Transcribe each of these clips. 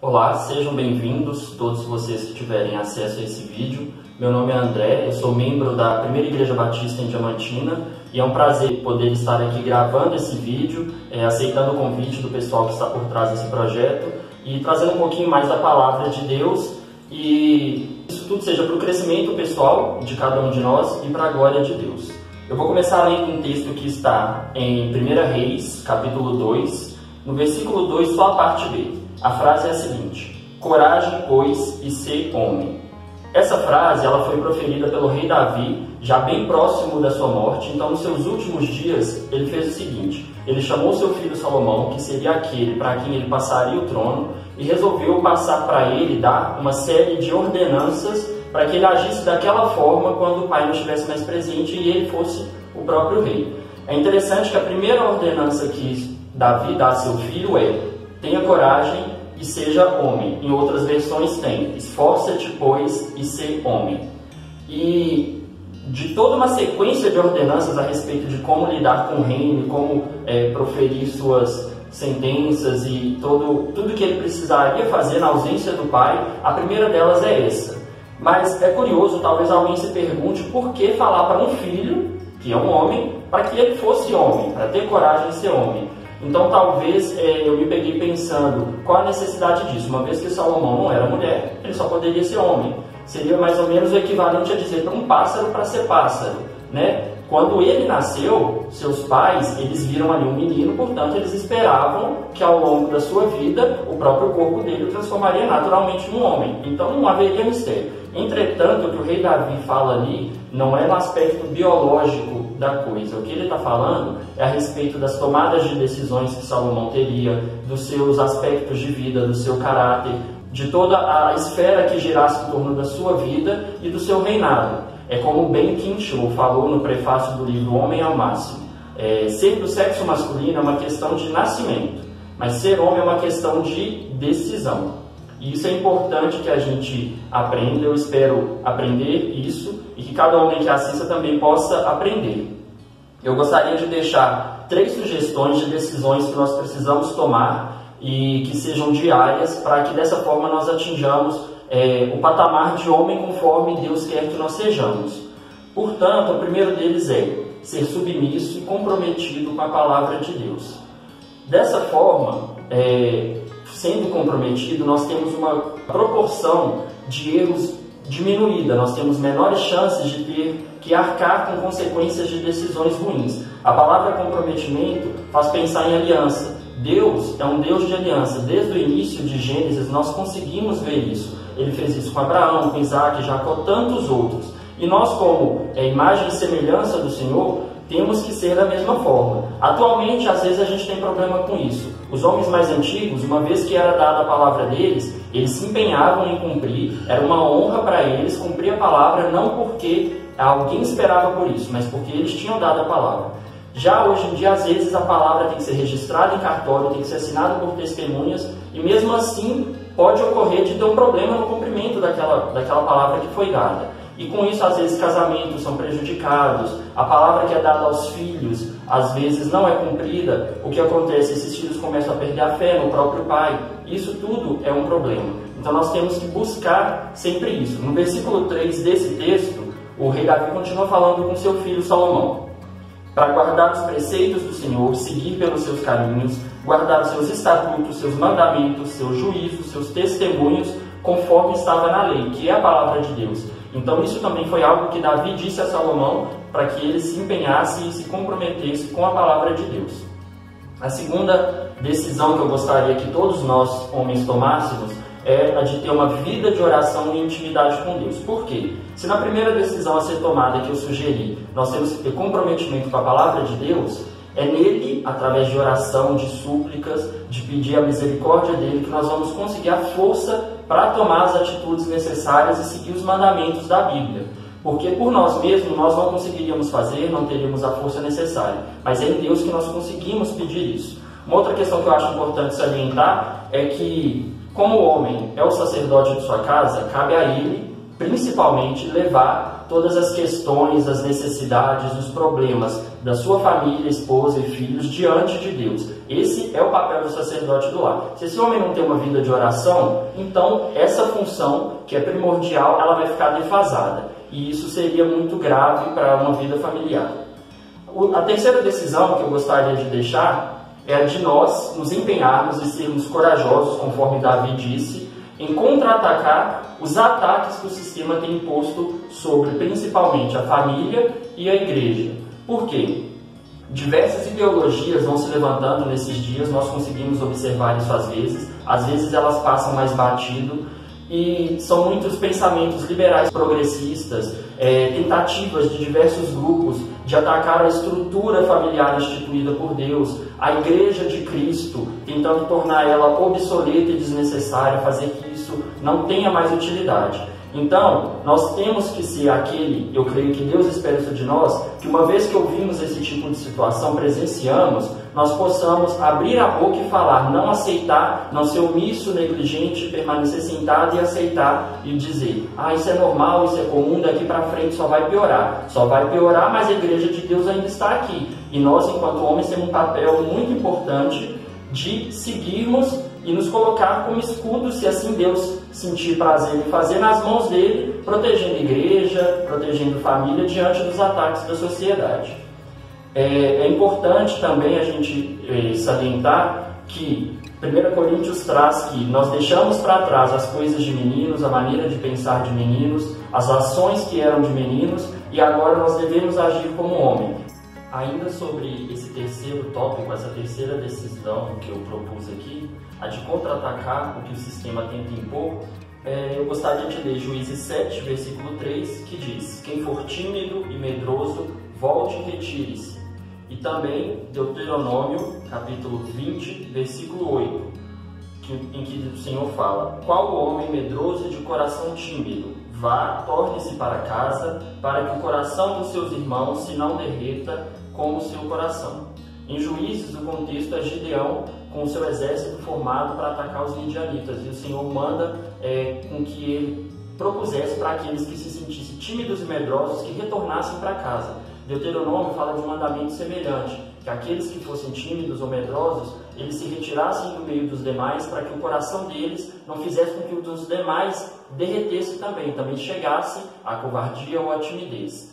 Olá, sejam bem-vindos todos vocês que tiverem acesso a esse vídeo. Meu nome é André, eu sou membro da Primeira Igreja Batista em Diamantina e é um prazer poder estar aqui gravando esse vídeo, aceitando o convite do pessoal que está por trás desse projeto e trazendo um pouquinho mais da Palavra de Deus, e isso tudo seja para o crescimento pessoal de cada um de nós e para a glória de Deus. Eu vou começar lendo um texto que está em 1 Reis, capítulo 2, no versículo 2, só a parte B. A frase é a seguinte: coragem, pois, e ser homem. Essa frase ela foi proferida pelo rei Davi, já bem próximo da sua morte. Então, nos seus últimos dias, ele fez o seguinte: ele chamou seu filho Salomão, que seria aquele para quem ele passaria o trono, e resolveu passar para ele, dar uma série de ordenanças para que ele agisse daquela forma quando o pai não estivesse mais presente e ele fosse o próprio rei. É interessante que a primeira ordenança que Davi dá a seu filho é: tenha coragem e seja homem. Em outras versões tem: esforça-te, pois, e ser homem. E de toda uma sequência de ordenanças a respeito de como lidar com o reino, como proferir suas sentenças e tudo que ele precisaria fazer na ausência do pai, a primeira delas é essa. Mas é curioso, talvez alguém se pergunte por que falar para um filho, que é um homem, para que ele fosse homem, para ter coragem de ser homem. Então talvez eu me peguei pensando, qual a necessidade disso? Uma vez que Salomão não era mulher, ele só poderia ser homem. Seria mais ou menos o equivalente a dizer para um pássaro para ser pássaro, né? Quando ele nasceu, seus pais, eles viram ali um menino, portanto eles esperavam que ao longo da sua vida o próprio corpo dele o transformaria naturalmente num homem. Então não haveria mistério. Entretanto, o que o rei Davi fala ali não é no aspecto biológico da coisa. O que ele está falando é a respeito das tomadas de decisões que Salomão teria, dos seus aspectos de vida, do seu caráter, de toda a esfera que girasse em torno da sua vida e do seu reinado. É como Ben Kinshaw falou no prefácio do livro Homem ao Máximo. Ser do sexo masculino é uma questão de nascimento, mas ser homem é uma questão de decisão. E isso é importante que a gente aprenda. Eu espero aprender isso e que cada homem que assista também possa aprender. Eu gostaria de deixar 3 sugestões de decisões que nós precisamos tomar e que sejam diárias, para que dessa forma nós atinjamos o patamar de homem conforme Deus quer que nós sejamos. Portanto, o primeiro deles é ser submisso e comprometido com a palavra de Deus. Dessa forma, sendo comprometido, nós temos uma proporção de erros diminuída, nós temos menores chances de ter que arcar com consequências de decisões ruins. A palavra comprometimento faz pensar em aliança. Deus é um Deus de aliança. Desde o início de Gênesis nós conseguimos ver isso. Ele fez isso com Abraão, com Isaac, Jacó, tantos outros. E nós, como imagem e semelhança do Senhor, temos que ser da mesma forma. Atualmente, às vezes, a gente tem problema com isso. Os homens mais antigos, uma vez que era dada a palavra deles, eles se empenhavam em cumprir. Era uma honra para eles cumprir a palavra, não porque alguém esperava por isso, mas porque eles tinham dado a palavra. Já hoje em dia, às vezes, a palavra tem que ser registrada em cartório, tem que ser assinada por testemunhas, e mesmo assim pode ocorrer de ter um problema no cumprimento daquela palavra que foi dada. E com isso, às vezes, casamentos são prejudicados, a palavra que é dada aos filhos, às vezes, não é cumprida. O que acontece? Esses filhos começam a perder a fé no próprio pai. Isso tudo é um problema. Então, nós temos que buscar sempre isso. No versículo 3 desse texto, o rei Davi continua falando com seu filho Salomão: para guardar os preceitos do Senhor, seguir pelos seus caminhos, guardar os seus estatutos, seus mandamentos, seus juízos, seus testemunhos, conforme estava na lei, que é a palavra de Deus. Então isso também foi algo que Davi disse a Salomão, para que ele se empenhasse e se comprometesse com a palavra de Deus. A segunda decisão que eu gostaria que todos nós, homens, tomássemos é a de ter uma vida de oração e intimidade com Deus. Por quê? Se na primeira decisão a ser tomada que eu sugeri, nós temos que ter comprometimento com a palavra de Deus, é nele, através de oração, de súplicas, de pedir a misericórdia dele, que nós vamos conseguir a força para tomar as atitudes necessárias e seguir os mandamentos da Bíblia. Porque por nós mesmos nós não conseguiríamos fazer, não teríamos a força necessária. Mas é em Deus que nós conseguimos pedir isso. Uma outra questão que eu acho importante salientar é que, como o homem é o sacerdote de sua casa, cabe a ele principalmente levar todas as questões, as necessidades, os problemas da sua família, esposa e filhos diante de Deus. Esse é o papel do sacerdote do lar. Se esse homem não tem uma vida de oração, então essa função, que é primordial, ela vai ficar defasada. E isso seria muito grave para uma vida familiar. A terceira decisão que eu gostaria de deixar é a de nós nos empenharmos e sermos corajosos, conforme Davi disse, em contra-atacar os ataques que o sistema tem imposto sobre, principalmente, a família e a igreja. Por quê? Diversas ideologias vão se levantando nesses dias, nós conseguimos observar isso às vezes elas passam mais batido, e são muitos pensamentos liberais progressistas, tentativas de diversos grupos de atacar a estrutura familiar instituída por Deus, a Igreja de Cristo, tentando tornar ela obsoleta e desnecessária, fazer que isso não tenha mais utilidade. Então, nós temos que ser aquele, eu creio que Deus espera isso de nós, que uma vez que ouvimos esse tipo de situação, presenciamos, nós possamos abrir a boca e falar, não aceitar, não ser omisso, negligente, permanecer sentado e aceitar e dizer, isso é normal, isso é comum, daqui para frente só vai piorar. Só vai piorar, mas a Igreja de Deus ainda está aqui. E nós, enquanto homens, temos um papel muito importante de seguirmos e nos colocar como escudo, se assim Deus sentir prazer em fazer, nas mãos dele, protegendo a igreja, protegendo a família diante dos ataques da sociedade. É importante também a gente salientar que 1 Coríntios traz que nós deixamos para trás as coisas de meninos, a maneira de pensar de meninos, as ações que eram de meninos, e agora nós devemos agir como homem. Ainda sobre esse terceiro tópico, essa terceira decisão que eu propus aqui, a de contra-atacar o que o sistema tenta impor, eu gostaria de ler Juízes 7, versículo 3, que diz: quem for tímido e medroso, volte e retire-se. E também Deuteronômio, capítulo 20, versículo 8, em que o Senhor fala: qual homem medroso e de coração tímido? Vá, torne-se para casa, para que o coração dos seus irmãos se não derreta como o seu coração. Em Juízes, o contexto é Gideão com o seu exército formado para atacar os midianitas, e o Senhor manda com que ele propusesse para aqueles que se sentissem tímidos e medrosos que retornassem para casa. Deuteronômio fala de um mandamento semelhante, que aqueles que fossem tímidos ou medrosos, eles se retirassem do meio dos demais, para que o coração deles não fizesse com que o dos demais derretesse também chegasse à covardia ou à timidez.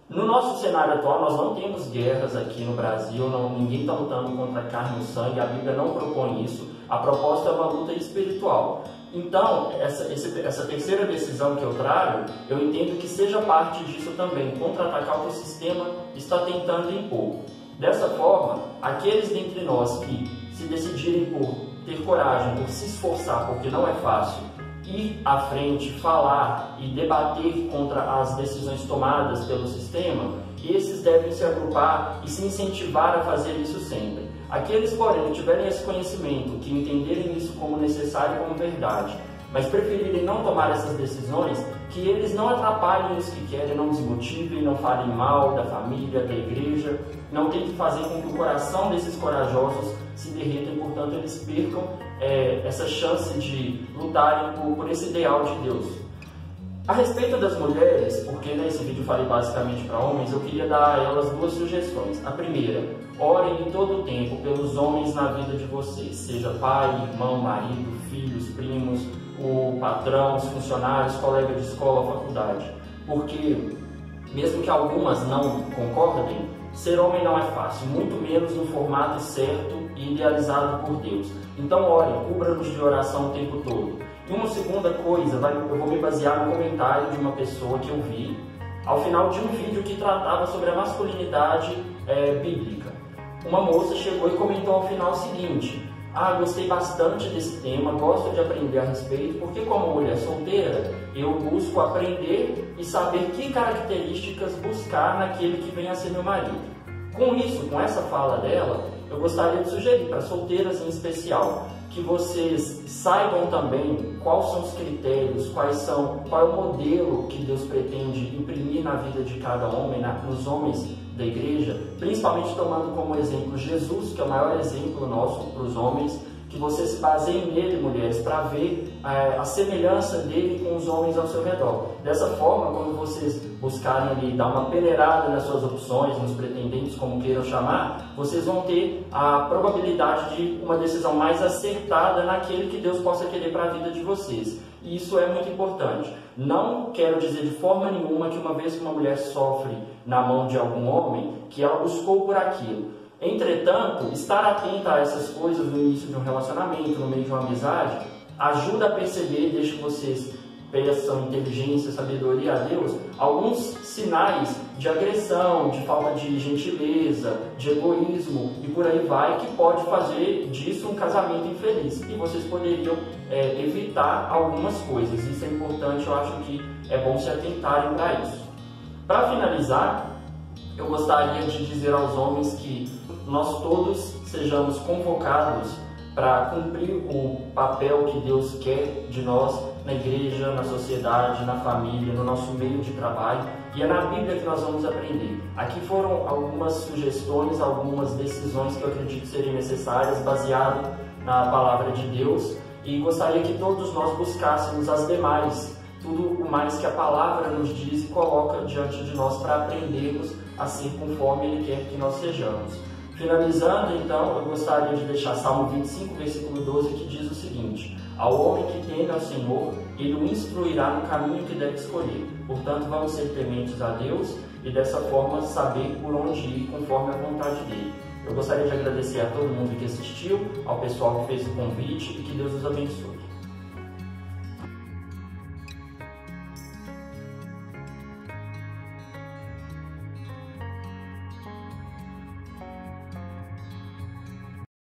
No nosso cenário atual, nós não temos guerras aqui no Brasil, ninguém está lutando contra a carne e o sangue, a Bíblia não propõe isso, a proposta é uma luta espiritual. Então, essa terceira decisão que eu trago, eu entendo que seja parte disso também, contra-atacar o que o sistema está tentando impor. Dessa forma, aqueles dentre nós que se decidirem por ter coragem, por se esforçar, porque não é fácil, ir à frente, falar e debater contra as decisões tomadas pelo sistema, esses devem se agrupar e se incentivar a fazer isso sempre. Aqueles, porém, que tiverem esse conhecimento, que entenderem isso como necessário e como verdade, mas preferirem não tomar essas decisões, que eles não atrapalhem os que querem, não desmotivem, não falem mal da família, da igreja, não tentem fazer com que o coração desses corajosos se derreta e, portanto, eles percam essa chance de lutarem por esse ideal de Deus. A respeito das mulheres, porque nesse vídeo eu falei basicamente para homens, eu queria dar a elas duas sugestões. A primeira, orem em todo o tempo pelos homens na vida de vocês, seja pai, irmão, marido, filhos, primos, o patrão, os funcionários, colega de escola, faculdade. Porque, mesmo que algumas não concordem, ser homem não é fácil, muito menos no formato certo e idealizado por Deus. Então orem, cubra-nos de oração o tempo todo. E uma segunda coisa, eu vou me basear no comentário de uma pessoa que eu vi ao final de um vídeo que tratava sobre a masculinidade bíblica. Uma moça chegou e comentou ao final o seguinte: gostei bastante desse tema, gosto de aprender a respeito, porque como mulher solteira, eu busco aprender e saber que características buscar naquele que vem a ser meu marido. Com isso, com essa fala dela, eu gostaria de sugerir para solteiras em especial, que vocês saibam também quais são os critérios, qual é o modelo que Deus pretende imprimir na vida de cada homem, nos homens da igreja, principalmente tomando como exemplo Jesus, que é o maior exemplo nosso para os homens, que que você se baseie nele, mulheres, para ver a semelhança dele com os homens ao seu redor. Dessa forma, quando vocês buscarem ali dar uma peneirada nas suas opções, nos pretendentes, como queiram chamar, vocês vão ter a probabilidade de uma decisão mais acertada naquele que Deus possa querer para a vida de vocês. E isso é muito importante. Não quero dizer de forma nenhuma que uma vez que uma mulher sofre na mão de algum homem, que ela buscou por aquilo. Entretanto, estar atenta a essas coisas no início de um relacionamento, no meio de uma amizade, ajuda a perceber, desde que vocês peçam inteligência, sabedoria a Deus, alguns sinais de agressão, de falta de gentileza, de egoísmo e por aí vai, que pode fazer disso um casamento infeliz. E vocês poderiam evitar algumas coisas. Isso é importante, eu acho que é bom se atentarem para isso. Para finalizar, eu gostaria de dizer aos homens que nós todos sejamos convocados para cumprir o papel que Deus quer de nós na igreja, na sociedade, na família, no nosso meio de trabalho. E é na Bíblia que nós vamos aprender. Aqui foram algumas sugestões, algumas decisões que eu acredito serem necessárias, baseado na palavra de Deus. E gostaria que todos nós buscássemos as demais, tudo o mais que a palavra nos diz e coloca diante de nós para aprendermos a ser conforme Ele quer que nós sejamos. Finalizando, então, eu gostaria de deixar Salmo 25, versículo 12, que diz o seguinte: ao homem que teme ao Senhor, Ele o instruirá no caminho que deve escolher. Portanto, vamos ser tementes a Deus e dessa forma saber por onde ir conforme a vontade dEle. Eu gostaria de agradecer a todo mundo que assistiu, ao pessoal que fez o convite e que Deus os abençoe.